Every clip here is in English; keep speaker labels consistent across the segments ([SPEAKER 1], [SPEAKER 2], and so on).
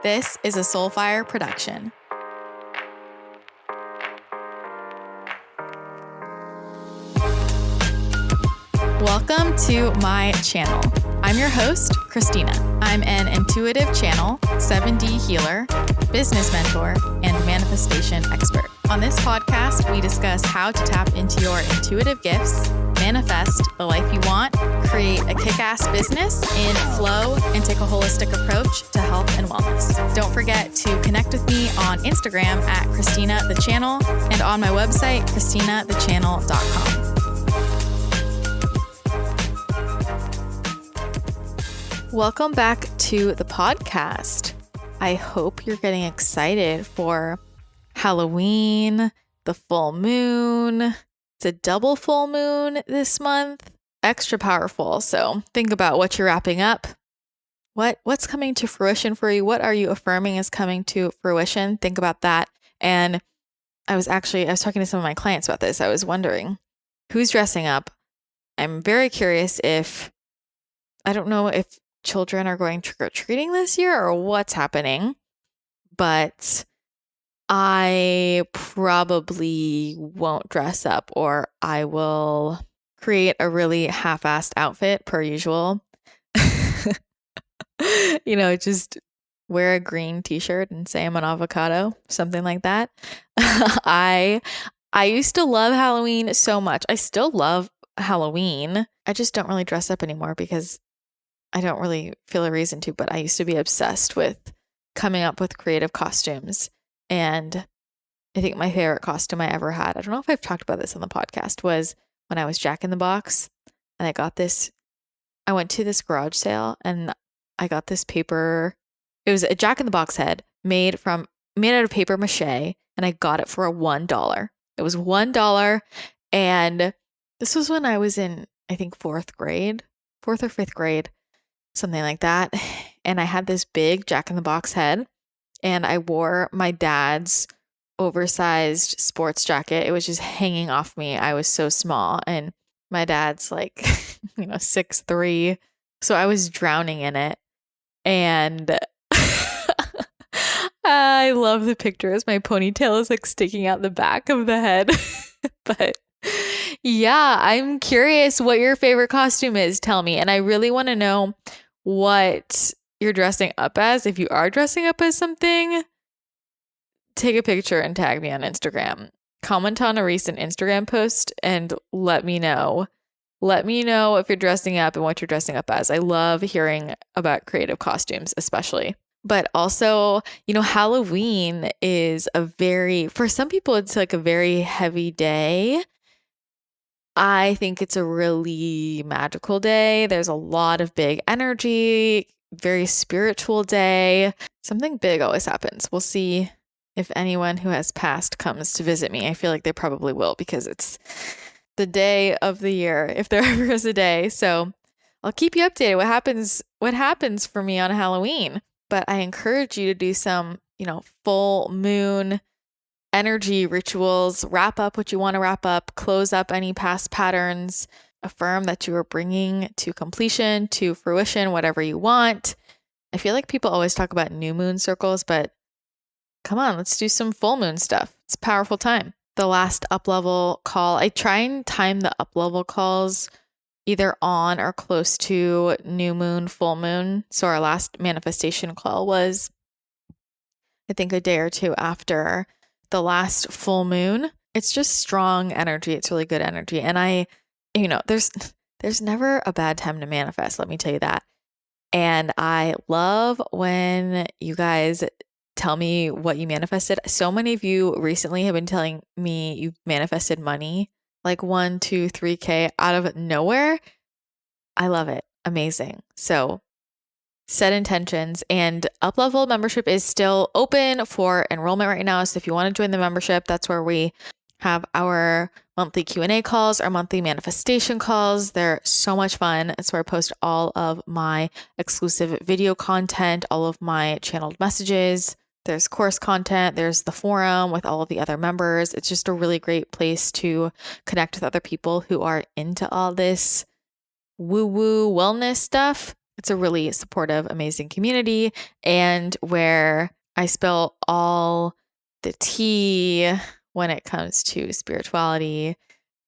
[SPEAKER 1] This is a Soulfire production. Welcome to my channel. I'm your host, Christina. I'm an intuitive channel, 7D healer, business mentor, and manifestation expert. On this podcast, we discuss how to tap into your intuitive gifts, manifest the life you want, create a kick-ass business in flow, and take a holistic approach to health and wellness. Don't forget to connect with me on Instagram at Christina The Channel and on my website, ChristinaTheChannel.com. Welcome back to the podcast. I hope you're getting excited for Halloween, the full moon. It's a double full moon this month, extra powerful. So think about what you're wrapping up. What's coming to fruition for you? What are you affirming is coming to fruition? Think about that. And I was talking to some of my clients about this. I was wondering who's dressing up. I'm very curious I don't know if children are going trick-or-treating this year or what's happening, but I probably won't dress up, or I will create a really half-assed outfit per usual. Just wear a green t-shirt and say I'm an avocado, something like that. I used to love Halloween so much. I still love Halloween. I just don't really dress up anymore because I don't really feel a reason to, but I used to be obsessed with coming up with creative costumes. And I think my favorite costume I ever had, I don't know if I've talked about this on the podcast, was when I was Jack in the Box. And I went to this garage sale and I got this paper. It was a Jack in the Box head made out of paper mache. And I got it for $1. It was $1. And this was when I was in, I think, fourth or fifth grade. Something like that. And I had this big Jack in the Box head and I wore my dad's oversized sports jacket. It was just hanging off me. I was so small and my dad's like, 6'3". So I was drowning in it. And I love the pictures. My ponytail is like sticking out the back of the head. But yeah, I'm curious what your favorite costume is. Tell me. And I really want to know what you're dressing up as. If you are dressing up as something, take a picture and tag me on Instagram. Comment on a recent Instagram post and let me know. Let me know if you're dressing up and what you're dressing up as. I love hearing about creative costumes, especially. But also, Halloween is for some people, it's like a very heavy day. I think it's a really magical day. There's a lot of big energy, very spiritual day. Something big always happens. We'll see if anyone who has passed comes to visit me. I feel like they probably will because it's the day of the year, if there ever is a day. So I'll keep you updated what happens for me on Halloween. But I encourage you to do some, full moon energy rituals, wrap up what you want to wrap up, close up any past patterns, affirm that you are bringing to completion, to fruition, whatever you want. I feel like people always talk about new moon circles, but come on, let's do some full moon stuff. It's a powerful time. The last up level call, I try and time the up level calls either on or close to new moon, full moon. So our last manifestation call was, I think, a day or two after the last full moon. It's just strong energy. It's really good energy. And there's never a bad time to manifest. Let me tell you that. And I love when you guys tell me what you manifested. So many of you recently have been telling me you've manifested money, like 1, 2, 3K out of nowhere. I love it. Amazing. So set intentions, and Uplevel membership is still open for enrollment right now. So if you want to join the membership, that's where we have our monthly Q&A calls, our monthly manifestation calls. They're so much fun. It's where I post all of my exclusive video content, all of my channeled messages. There's course content. There's the forum with all of the other members. It's just a really great place to connect with other people who are into all this woo-woo wellness stuff. It's a really supportive, amazing community, and where I spill all the tea when it comes to spirituality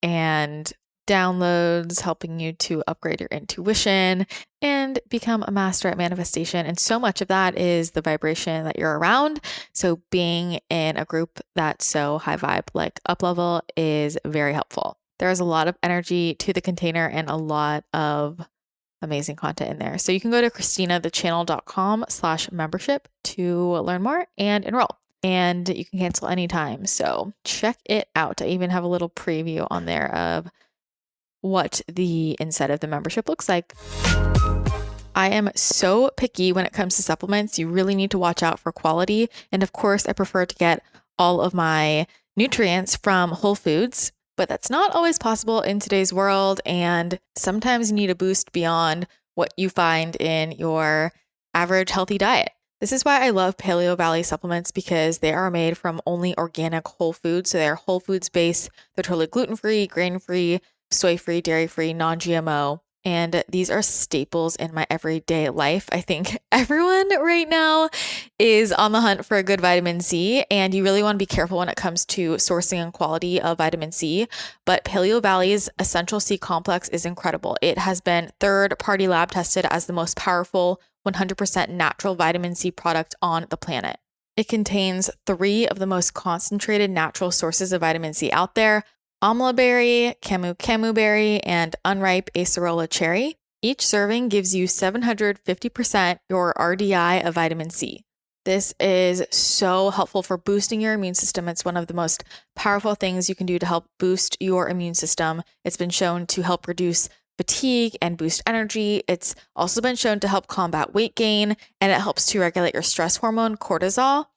[SPEAKER 1] and downloads, helping you to upgrade your intuition and become a master at manifestation. And so much of that is the vibration that you're around. So being in a group that's so high vibe, like up level, is very helpful. There's a lot of energy to the container and a lot of amazing content in there. So you can go to ChristinaTheChannel.com/membership to learn more and enroll. And you can cancel anytime. So check it out. I even have a little preview on there of what the inside of the membership looks like. I am so picky when it comes to supplements. You really need to watch out for quality. And of course, I prefer to get all of my nutrients from whole foods, but that's not always possible in today's world. And sometimes you need a boost beyond what you find in your average healthy diet. This is why I love Paleo Valley supplements, because they are made from only organic whole foods. So they're whole foods based. They're totally gluten-free, grain-free, soy-free, dairy-free, non-GMO. And these are staples in my everyday life. I think everyone right now is on the hunt for a good vitamin C, and you really want to be careful when it comes to sourcing and quality of vitamin C. But Paleo Valley's Essential C Complex is incredible. It has been third-party lab tested as the most powerful 100% natural vitamin C product on the planet. It contains 3 of the most concentrated natural sources of vitamin C out there: amla berry, camu berry, and unripe acerola cherry. Each serving gives you 750% your RDI of vitamin C. This is so helpful for boosting your immune system. It's one of the most powerful things you can do to help boost your immune system. It's been shown to help reduce fatigue and boost energy. It's also been shown to help combat weight gain, and it helps to regulate your stress hormone, cortisol.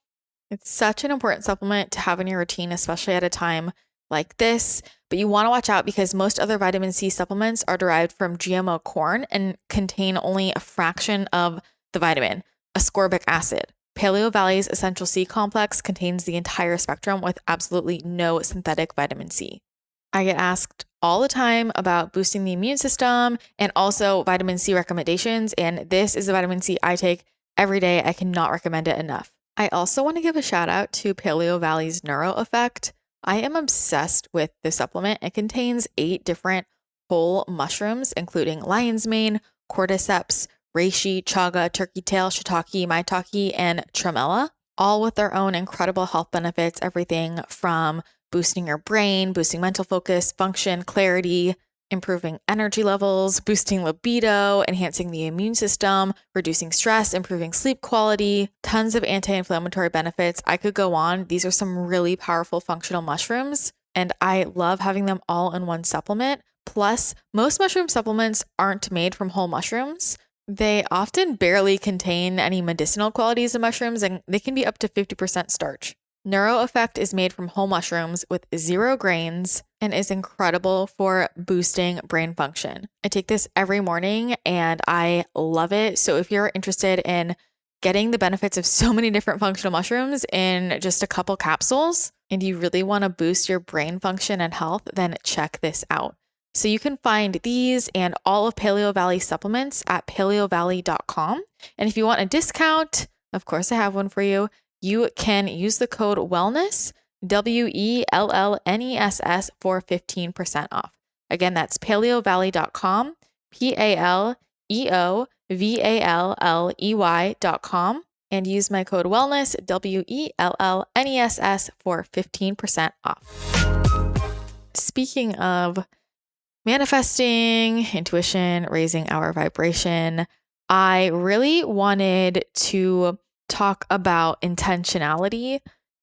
[SPEAKER 1] It's such an important supplement to have in your routine, especially at a time like this. But you want to watch out because most other vitamin C supplements are derived from GMO corn and contain only a fraction of the vitamin, ascorbic acid. Paleo Valley's Essential C Complex contains the entire spectrum with absolutely no synthetic vitamin C. I get asked all the time about boosting the immune system and also vitamin C recommendations, and this is the vitamin C I take every day. I cannot recommend it enough. I also want to give a shout out to Paleo Valley's Neuro Effect. I am obsessed with this supplement. It contains 8 different whole mushrooms, including lion's mane, cordyceps, reishi, chaga, turkey tail, shiitake, maitake, and tremella, all with their own incredible health benefits, everything from boosting your brain, boosting mental focus, function, clarity, improving energy levels, boosting libido, enhancing the immune system, reducing stress, improving sleep quality, tons of anti-inflammatory benefits. I could go on. These are some really powerful functional mushrooms, and I love having them all in one supplement. Plus, most mushroom supplements aren't made from whole mushrooms. They often barely contain any medicinal qualities of mushrooms, and they can be up to 50% starch. Neuro Effect is made from whole mushrooms with 0 grains and is incredible for boosting brain function. I take this every morning and I love it. So if you're interested in getting the benefits of so many different functional mushrooms in just a couple capsules, and you really want to boost your brain function and health, then check this out. So you can find these and all of Paleo Valley supplements at paleovalley.com. And if you want a discount, of course I have one for you. You can use the code WELLNESS, WELLNESS, for 15% off. Again, that's paleovalley.com, PALEOVALLEY.com, and use my code WELLNESS, WELLNESS, for 15% off. Speaking of manifesting, intuition, raising our vibration, I really wanted to talk about intentionality.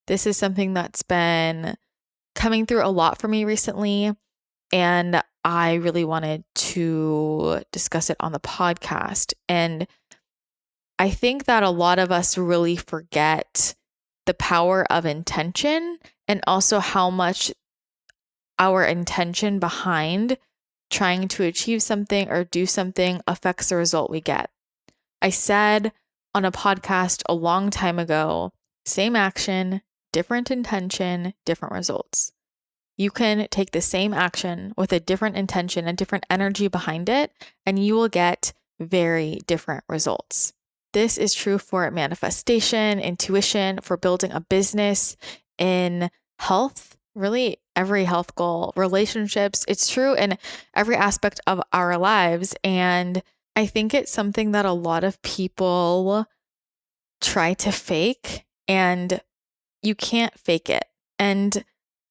[SPEAKER 1] This is something that's been coming through a lot for me recently, and I really wanted to discuss it on the podcast. And I think that a lot of us really forget the power of intention and also how much our intention behind trying to achieve something or do something affects the result we get. I said on a podcast a long time ago, same action, different intention, different results. You can take the same action with a different intention, a different energy behind it, and you will get very different results. This is true for manifestation, intuition, for building a business, in health, really every health goal, relationships. It's true in every aspect of our lives. And I think it's something that a lot of people try to fake, and you can't fake it. And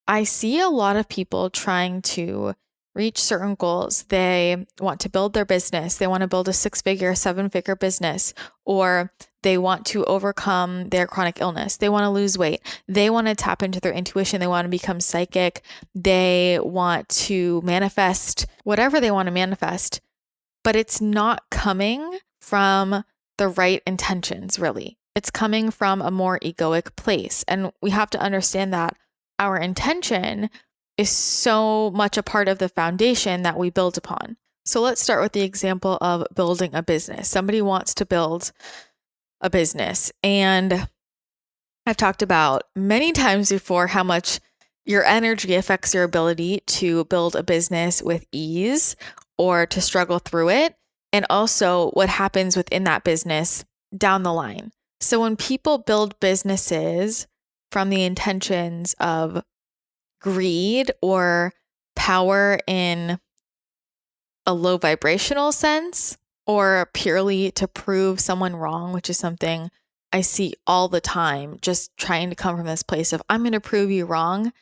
[SPEAKER 1] I see a lot of people trying to reach certain goals. They want to build their business. They want to build a 6-figure, 7-figure business, or they want to overcome their chronic illness. They want to lose weight. They want to tap into their intuition. They want to become psychic. They want to manifest whatever they want to manifest, but it's not coming from the right intentions, really. It's coming from a more egoic place. And we have to understand that our intention is so much a part of the foundation that we build upon. So let's start with the example of building a business. Somebody wants to build a business. And I've talked about many times before how much your energy affects your ability to build a business with ease or to struggle through it. And also what happens within that business down the line. So when people build businesses from the intentions of greed or power in a low vibrational sense, or purely to prove someone wrong, which is something I see all the time, just trying to come from this place of, I'm going to prove you wrong.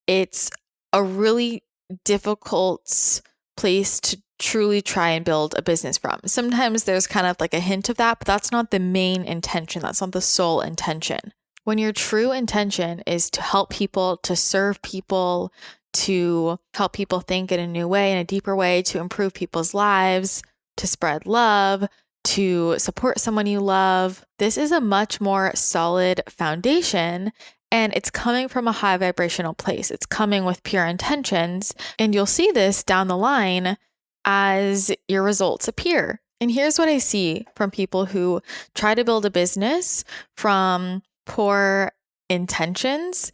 [SPEAKER 1] It's a really difficult place to truly try and build a business from. Sometimes there's kind of like a hint of that, but that's not the main intention. That's not the sole intention. When your true intention is to help people, to serve people, to help people think in a new way, in a deeper way, to improve people's lives, to spread love, to support someone you love, this is a much more solid foundation. And it's coming from a high vibrational place. It's coming with pure intentions. And you'll see this down the line as your results appear. And here's what I see from people who try to build a business from poor intentions.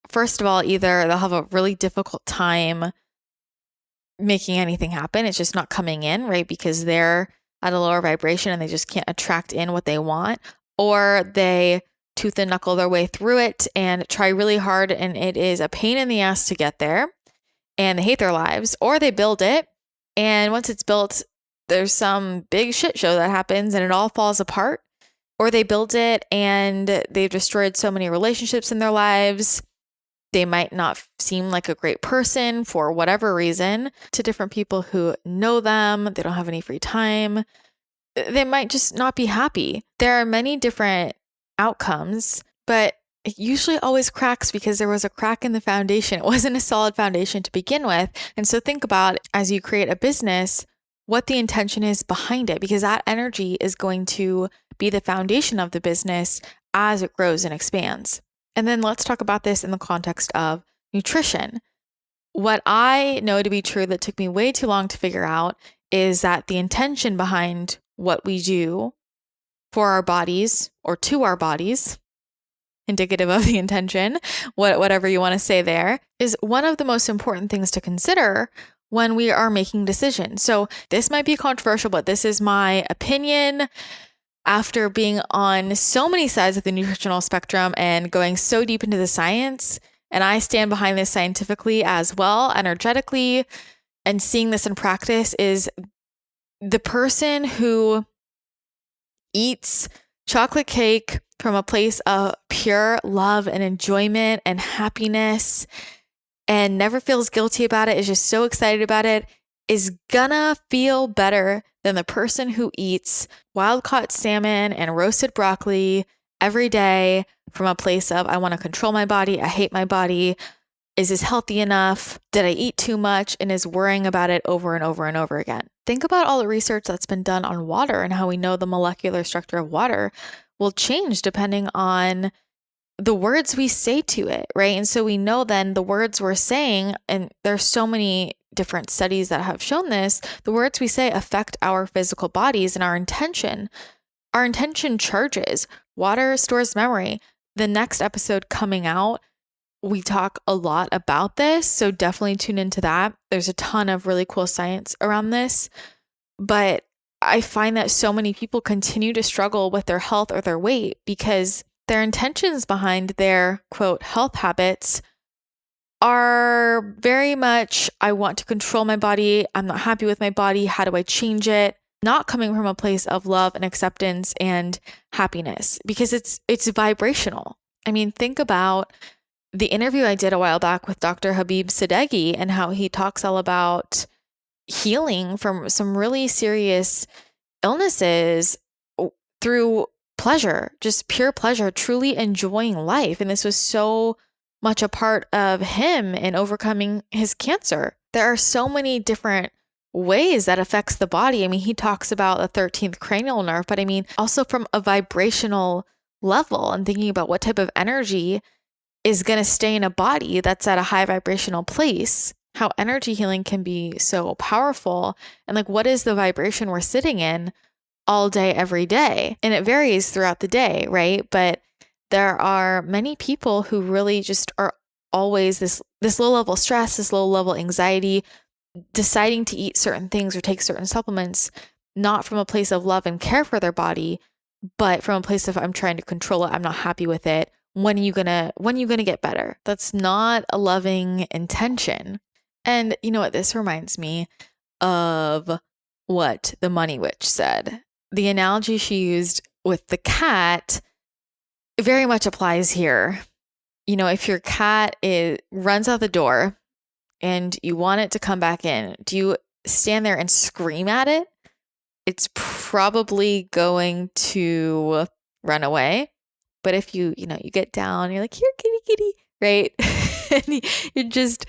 [SPEAKER 1] First of all, either they'll have a really difficult time making anything happen. It's just not coming in, right? Because they're at a lower vibration and they just can't attract in what they want. Or they tooth and knuckle their way through it and try really hard, and it is a pain in the ass to get there, and they hate their lives. Or they build it, and once it's built, there's some big shit show that happens and it all falls apart. Or they build it and they've destroyed so many relationships in their lives. They might not seem like a great person for whatever reason to different people who know them. They don't have any free time. They might just not be happy. There are many different outcomes, but it usually always cracks because there was a crack in the foundation. It wasn't a solid foundation to begin with. And so think about, as you create a business, what the intention is behind it, because that energy is going to be the foundation of the business as it grows and expands. And then let's talk about this in the context of nutrition. What I know to be true that took me way too long to figure out is that the intention behind what we do for our bodies or to our bodies, indicative of the intention, whatever you want to say there, is one of the most important things to consider when we are making decisions. So this might be controversial, but this is my opinion after being on so many sides of the nutritional spectrum and going so deep into the science. And I stand behind this scientifically as well, energetically, and seeing this in practice is the person who eats chocolate cake from a place of pure love and enjoyment and happiness and never feels guilty about it, is just so excited about it, is gonna feel better than the person who eats wild-caught salmon and roasted broccoli every day from a place of, I want to control my body, I hate my body, is this healthy enough, did I eat too much, and is worrying about it over and over and over again. Think about all the research that's been done on water and how we know the molecular structure of water will change depending on the words we say to it, right? And so we know then the words we're saying, and there's so many different studies that have shown this, the words we say affect our physical bodies and our intention. Our intention charges. Water stores memory. The next episode coming out, we talk a lot about this, so definitely tune into that. There's a ton of really cool science around this, but I find that so many people continue to struggle with their health or their weight because their intentions behind their quote health habits are very much, I want to control my body. I'm not happy with my body. How do I change it? Not coming from a place of love and acceptance and happiness, because it's vibrational. I mean, think about the interview I did a while back with Dr. Habib Sadeghi and how he talks all about healing from some really serious illnesses through pleasure, just pure pleasure, truly enjoying life. And this was so much a part of him in overcoming his cancer. There are so many different ways that affects the body. I mean, he talks about the 13th cranial nerve, but I mean, also from a vibrational level and thinking about what type of energy is going to stay in a body that's at a high vibrational place, how energy healing can be so powerful. And like, what is the vibration we're sitting in all day, every day? And it varies throughout the day, right? But there are many people who really just are always this low level stress, this low level anxiety, deciding to eat certain things or take certain supplements, not from a place of love and care for their body, but from a place of, I'm trying to control it. I'm not happy with it. When are you gonna get better? That's not a loving intention. And you know what? This reminds me of what the Money Witch said. The analogy she used with the cat very much applies here. You know, if your cat runs out the door and you want it to come back in, do you stand there and scream at it? It's probably going to run away. But if you get down, you're like, here, kitty, kitty, right? And you're just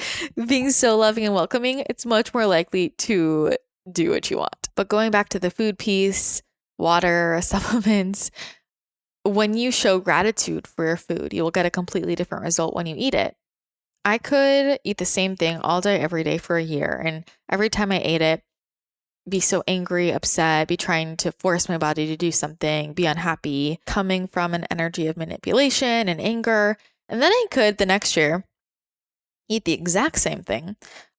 [SPEAKER 1] being so loving and welcoming, it's much more likely to do what you want. But going back to the food piece, water, supplements, when you show gratitude for your food, you will get a completely different result when you eat it. I could eat the same thing all day, every day for a year. And every time I ate it, be so angry, upset, be trying to force my body to do something, be unhappy, coming from an energy of manipulation and anger. And then I could the next year eat the exact same thing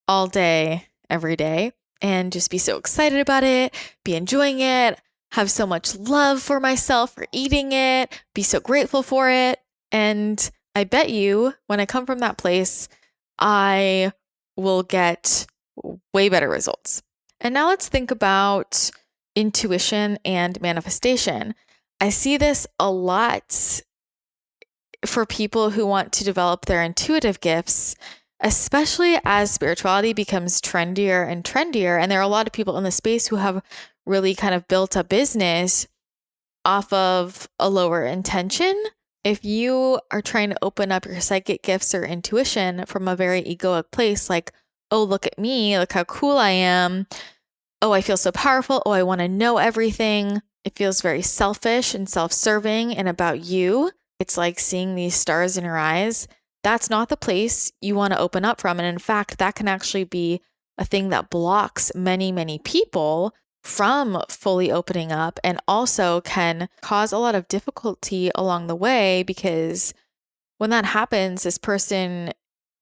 [SPEAKER 1] all day, every day, and just be so excited about it, be enjoying it, have so much love for myself for eating it, be so grateful for it. And I bet you when I come from that place, I will get way better results. And now let's think about intuition and manifestation. I see this a lot for people who want to develop their intuitive gifts, especially as spirituality becomes trendier and trendier. And there are a lot of people in the space who have really kind of built a business off of a lower intention. If you are trying to open up your psychic gifts or intuition from a very egoic place, like, oh, look at me, look how cool I am. Oh, I feel so powerful. Oh, I want to know everything. It feels very selfish and self-serving and about you. It's like seeing these stars in your eyes. That's not the place you want to open up from. And in fact, that can actually be a thing that blocks many, many people from fully opening up, and also can cause a lot of difficulty along the way, because when that happens, this person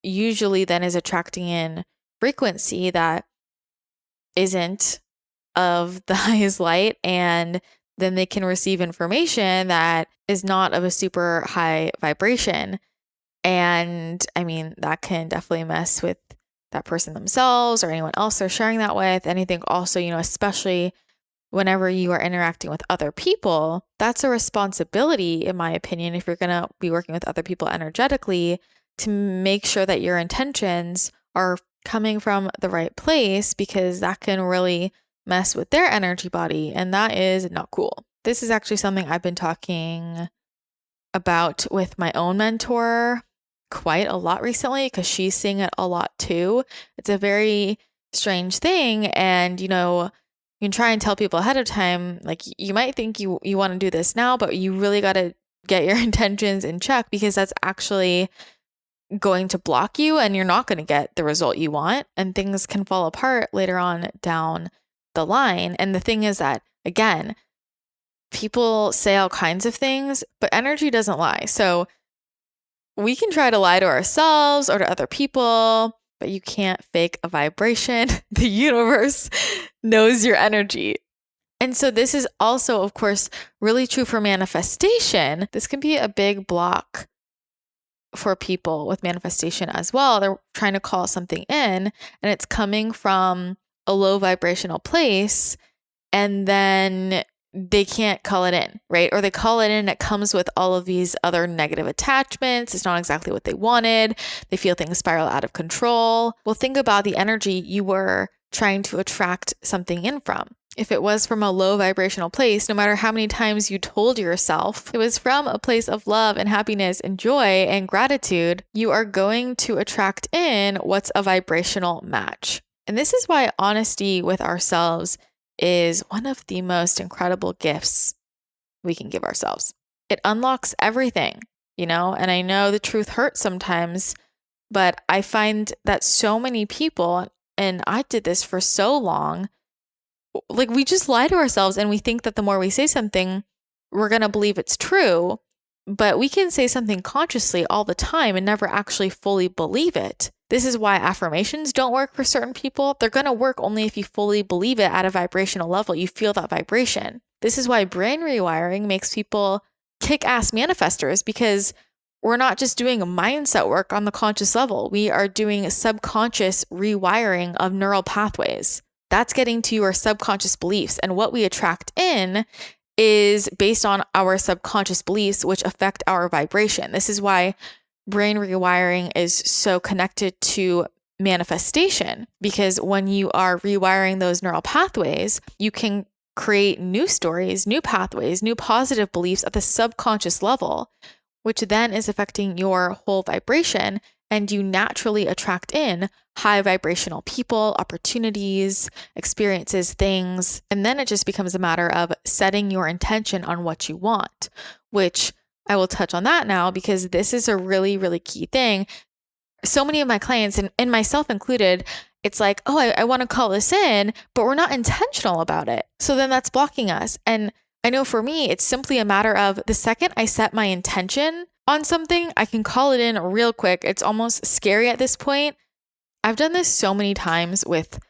[SPEAKER 1] usually then is attracting in frequency that isn't of the highest light, and then they can receive information that is not of a super high vibration. And I mean, that can definitely mess with that person themselves or anyone else they're sharing that with. And I think also, especially whenever you are interacting with other people, that's a responsibility, in my opinion, if you're going to be working with other people energetically, to make sure that your intentions are coming from the right place, because that can really mess with their energy body. And that is not cool. This is actually something I've been talking about with my own mentor quite a lot recently, because she's seeing it a lot too. It's a very strange thing. And, you can try and tell people ahead of time, like, you might think you want to do this now, but you really got to get your intentions in check, because that's actually going to block you and you're not going to get the result you want. And things can fall apart later on down the line. And the thing is that, again, people say all kinds of things, but energy doesn't lie. So we can try to lie to ourselves or to other people, but you can't fake a vibration. The universe knows your energy. And so this is also, of course, really true for manifestation. This can be a big block for people with manifestation as well. They're trying to call something in, and it's coming from a low vibrational place, and then they can't call it in, right? Or they call it in and it comes with all of these other negative attachments. It's not exactly what they wanted. They feel things spiral out of control. Well, think about the energy you were trying to attract something in from. If it was from a low vibrational place, no matter how many times you told yourself it was from a place of love and happiness and joy and gratitude, you are going to attract in what's a vibrational match. And this is why honesty with ourselves is one of the most incredible gifts we can give ourselves. It unlocks everything, and I know the truth hurts sometimes, but I find that so many people, and I did this for so long, like we just lie to ourselves and we think that the more we say something, we're going to believe it's true, but we can say something consciously all the time and never actually fully believe it. This is why affirmations don't work for certain people. They're going to work only if you fully believe it at a vibrational level. You feel that vibration. This is why brain rewiring makes people kick-ass manifestors, because we're not just doing mindset work on the conscious level. We are doing subconscious rewiring of neural pathways. That's getting to your subconscious beliefs. And what we attract in is based on our subconscious beliefs, which affect our vibration. This is why brain rewiring is so connected to manifestation, because when you are rewiring those neural pathways, you can create new stories, new pathways, new positive beliefs at the subconscious level, which then is affecting your whole vibration. And you naturally attract in high vibrational people, opportunities, experiences, things. And then it just becomes a matter of setting your intention on what you want, which I will touch on that now, because this is a really, really key thing. So many of my clients, and myself included, it's like, oh, I want to call this in, but we're not intentional about it. So then that's blocking us. And I know for me, it's simply a matter of the second I set my intention on something, I can call it in real quick. It's almost scary at this point. I've done this so many times with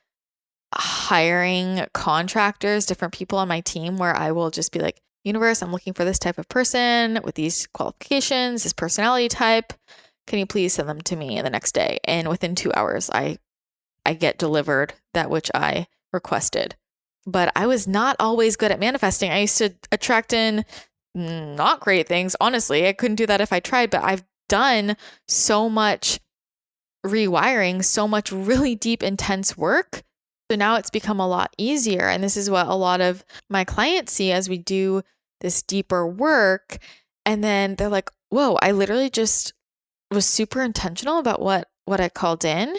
[SPEAKER 1] hiring contractors, different people on my team, where I will just be like, universe, I'm looking for this type of person with these qualifications, this personality type. Can you please send them to me the next day? And within 2 hours, I get delivered that which I requested. But I was not always good at manifesting. I used to attract in not great things. Honestly, I couldn't do that if I tried, but I've done so much rewiring, so much really deep, intense work. So now it's become a lot easier. And this is what a lot of my clients see as we do this deeper work. And then they're like, whoa, I literally just was super intentional about what I called in,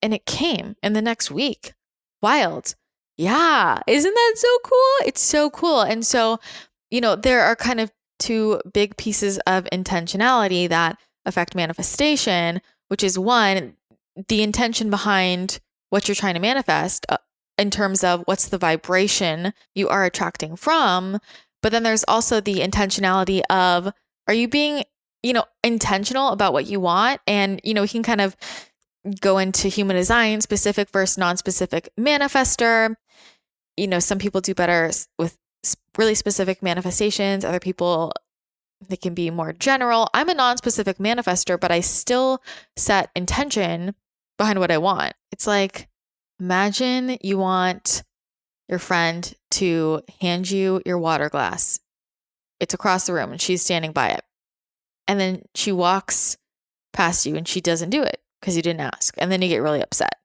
[SPEAKER 1] and it came in the next week. Wild. Yeah. Isn't that so cool? It's so cool. And so, there are kind of two big pieces of intentionality that affect manifestation, which is one, the intention behind what you're trying to manifest in terms of what's the vibration you are attracting from. But then there's also the intentionality of, are you being, intentional about what you want? And, we can kind of go into human design, specific versus non-specific manifester. Some people do better with really specific manifestations. Other people, they can be more general. I'm a non-specific manifester, but I still set intention behind what I want. It's like, imagine you want your friend to hand you your water glass. It's across the room and she's standing by it. And then she walks past you and she doesn't do it because you didn't ask. And then you get really upset.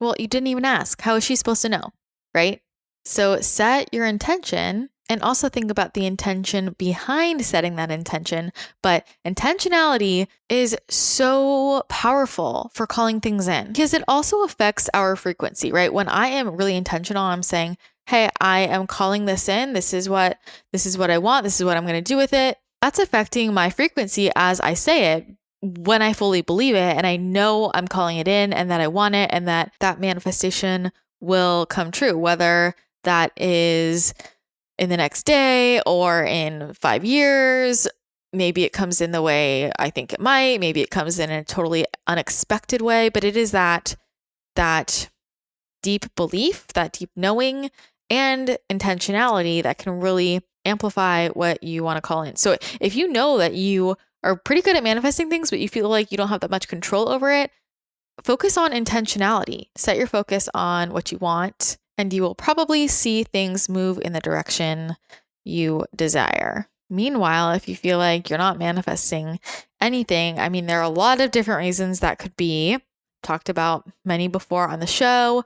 [SPEAKER 1] Well, you didn't even ask. How is she supposed to know? Right? So set your intention, and also think about the intention behind setting that intention. But intentionality is so powerful for calling things in, because it also affects our frequency, right? When I am really intentional, I'm saying, hey, I am calling this in. This is what I want. This is what I'm going to do with it. That's affecting my frequency as I say it, when I fully believe it and I know I'm calling it in and that I want it and that manifestation will come true, whether that is in the next day or in 5 years. Maybe it comes in the way I think it might. Maybe it comes in a totally unexpected way, but it is that deep belief, that deep knowing, and intentionality that can really amplify what you want to call in. So if you know that you are pretty good at manifesting things, but you feel like you don't have that much control over it, focus on intentionality. Set your focus on what you want, and you will probably see things move in the direction you desire. Meanwhile, if you feel like you're not manifesting anything, I mean, there are a lot of different reasons that could be. Talked about many before on the show,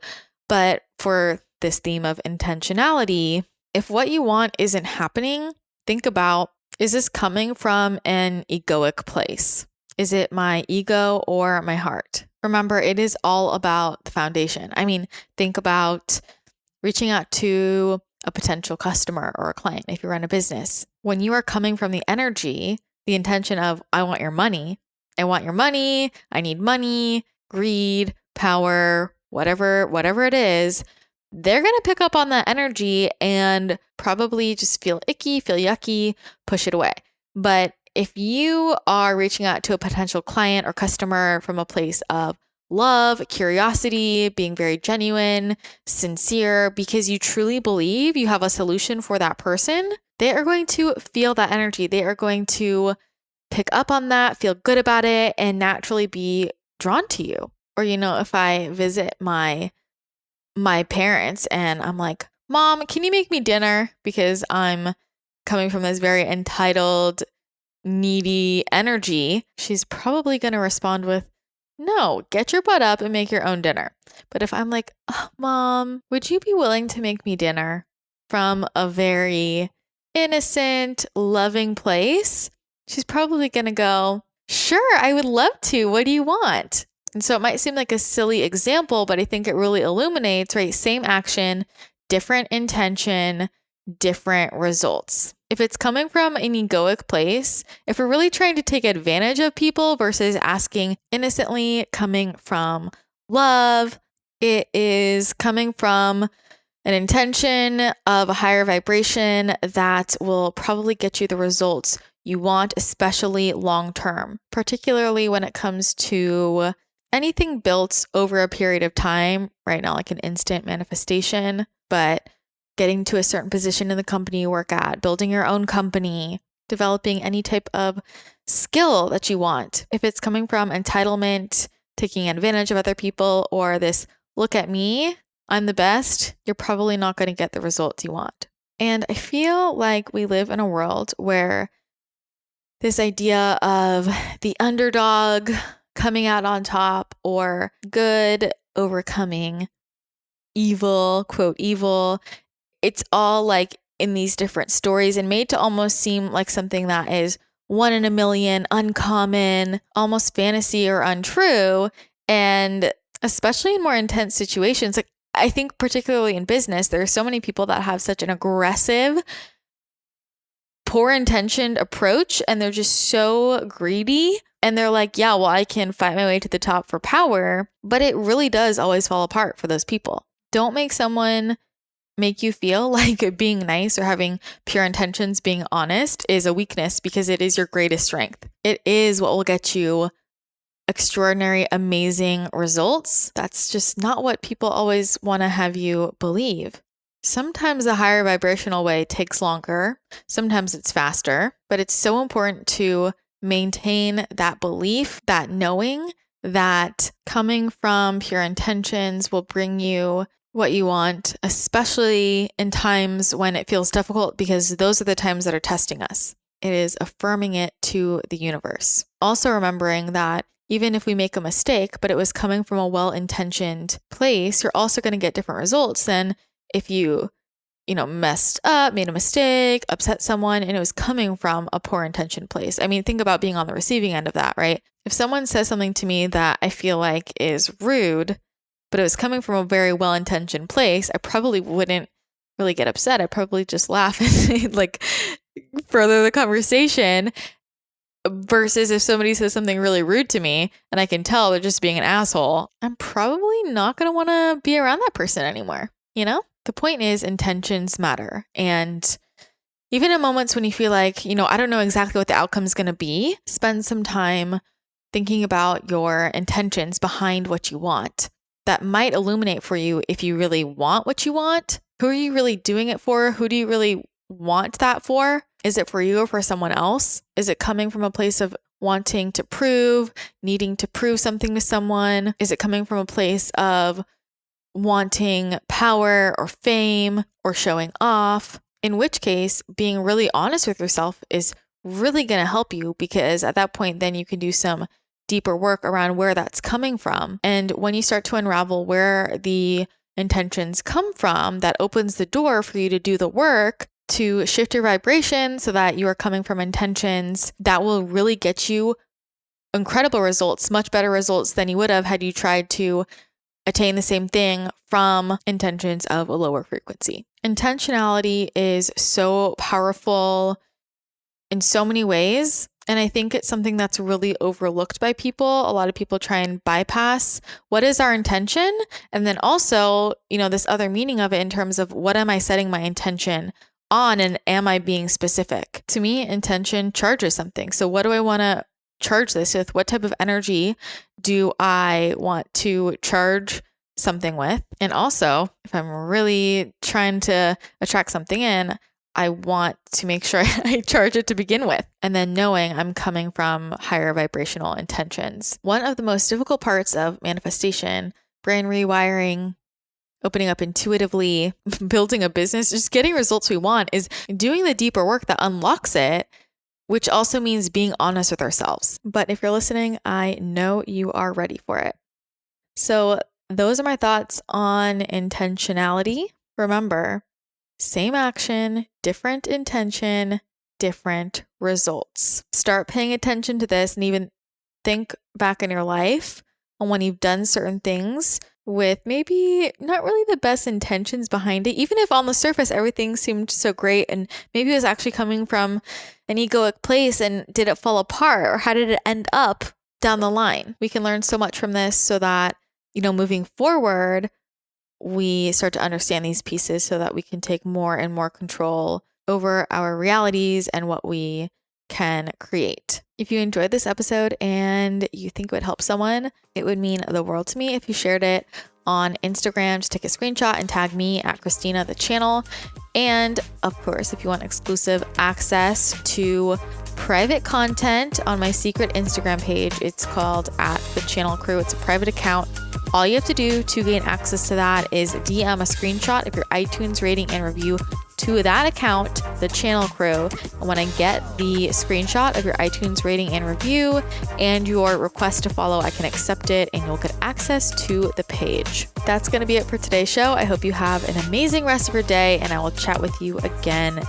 [SPEAKER 1] but for this theme of intentionality, if what you want isn't happening, think about, is this coming from an egoic place? Is it my ego or my heart? Remember, it is all about the foundation. I mean, think about reaching out to a potential customer or a client if you run a business. When you are coming from the energy, the intention of, I want your money, I need money, greed, power, whatever it is, they're going to pick up on that energy and probably just feel icky, feel yucky, push it away. But if you are reaching out to a potential client or customer from a place of love, curiosity, being very genuine, sincere, because you truly believe you have a solution for that person, they are going to feel that energy. They are going to pick up on that, feel good about it, and naturally be drawn to you. Or, if I visit my parents and I'm like, Mom, can you make me dinner? Because I'm coming from this very entitled, needy energy, she's probably going to respond with, no, get your butt up and make your own dinner. But if I'm like, oh, Mom, would you be willing to make me dinner, from a very innocent, loving place, she's probably going to go, sure, I would love to. What do you want? And so it might seem like a silly example, but I think it really illuminates, right? Same action, different intention, different results. If it's coming from an egoic place, if we're really trying to take advantage of people versus asking innocently, coming from love, it is coming from an intention of a higher vibration that will probably get you the results you want, especially long term, particularly when it comes to anything built over a period of time, right now, like an instant manifestation, but getting to a certain position in the company you work at, building your own company, developing any type of skill that you want. If it's coming from entitlement, taking advantage of other people, or this, look at me, I'm the best, you're probably not going to get the results you want. And I feel like we live in a world where this idea of the underdog coming out on top, or good overcoming evil, quote, evil, it's all like in these different stories and made to almost seem like something that is one in a million, uncommon, almost fantasy or untrue. And especially in more intense situations, like I think particularly in business, there are so many people that have such an aggressive, poor intentioned approach, and they're just so greedy. And they're like, yeah, well, I can fight my way to the top for power, but it really does always fall apart for those people. Don't make someone make you feel like being nice or having pure intentions, being honest is a weakness, because it is your greatest strength. It is what will get you extraordinary, amazing results. That's just not what people always want to have you believe. Sometimes the higher vibrational way takes longer. Sometimes it's faster, but it's so important to maintain that belief, that knowing that coming from pure intentions will bring you what you want, especially in times when it feels difficult, because those are the times that are testing us. It is affirming it to the universe. Also remembering that even if we make a mistake, but it was coming from a well-intentioned place, you're also going to get different results than if you messed up, made a mistake, upset someone, and it was coming from a poor intention place. I mean, think about being on the receiving end of that, right? If someone says something to me that I feel like is rude, but it was coming from a very well-intentioned place, I probably wouldn't really get upset. I'd probably just laugh and like further the conversation. Versus if somebody says something really rude to me and I can tell they're just being an asshole, I'm probably not going to want to be around that person anymore. The point is, intentions matter. And even in moments when you feel like, I don't know exactly what the outcome is going to be, spend some time thinking about your intentions behind what you want. That might illuminate for you if you really want what you want, Who are you really doing it for? Who do you really want that for? Is it for you or for someone else? Is it coming from a place of wanting to prove, needing to prove something to someone? Is it coming from a place of wanting power or fame or showing off? In which case, being really honest with yourself is really going to help you, because at that point, then you can do some deeper work around where that's coming from. And when you start to unravel where the intentions come from, that opens the door for you to do the work to shift your vibration so that you are coming from intentions that will really get you incredible results, much better results than you would have had you tried to attain the same thing from intentions of a lower frequency. Intentionality is so powerful in so many ways. And I think it's something that's really overlooked by people. A lot of people try and bypass what is our intention. And then also, this other meaning of it in terms of what am I setting my intention on, and am I being specific? To me, intention charges something. So what do I want to charge this with? What type of energy do I want to charge something with? And also, if I'm really trying to attract something in, I want to make sure I charge it to begin with, and then knowing I'm coming from higher vibrational intentions. One of the most difficult parts of manifestation, brain rewiring, opening up intuitively, building a business, just getting results we want, is doing the deeper work that unlocks it, which also means being honest with ourselves. But if you're listening, I know you are ready for it. So those are my thoughts on intentionality. Remember, same action, different intention, different results. Start paying attention to this, and even think back in your life on when you've done certain things with maybe not really the best intentions behind it, even if on the surface everything seemed so great and maybe it was actually coming from an egoic place, and did it fall apart, or how did it end up down the line? We can learn so much from this so that, moving forward, we start to understand these pieces so that we can take more and more control over our realities and what we can create. If you enjoyed this episode and you think it would help someone, it would mean the world to me if you shared it on Instagram. Just take a screenshot and tag me at Christina The Channel. And of course, if you want exclusive access to private content on my secret Instagram page, it's called @TheChannelCrew. It's a private account. All you have to do to gain access to that is DM a screenshot of your iTunes rating and review to that account, The Channel Crew. And when I get the screenshot of your iTunes rating and review and your request to follow, I can accept it and you'll get access to the page. That's going to be it for today's show. I hope you have an amazing rest of your day, and I will chat with you again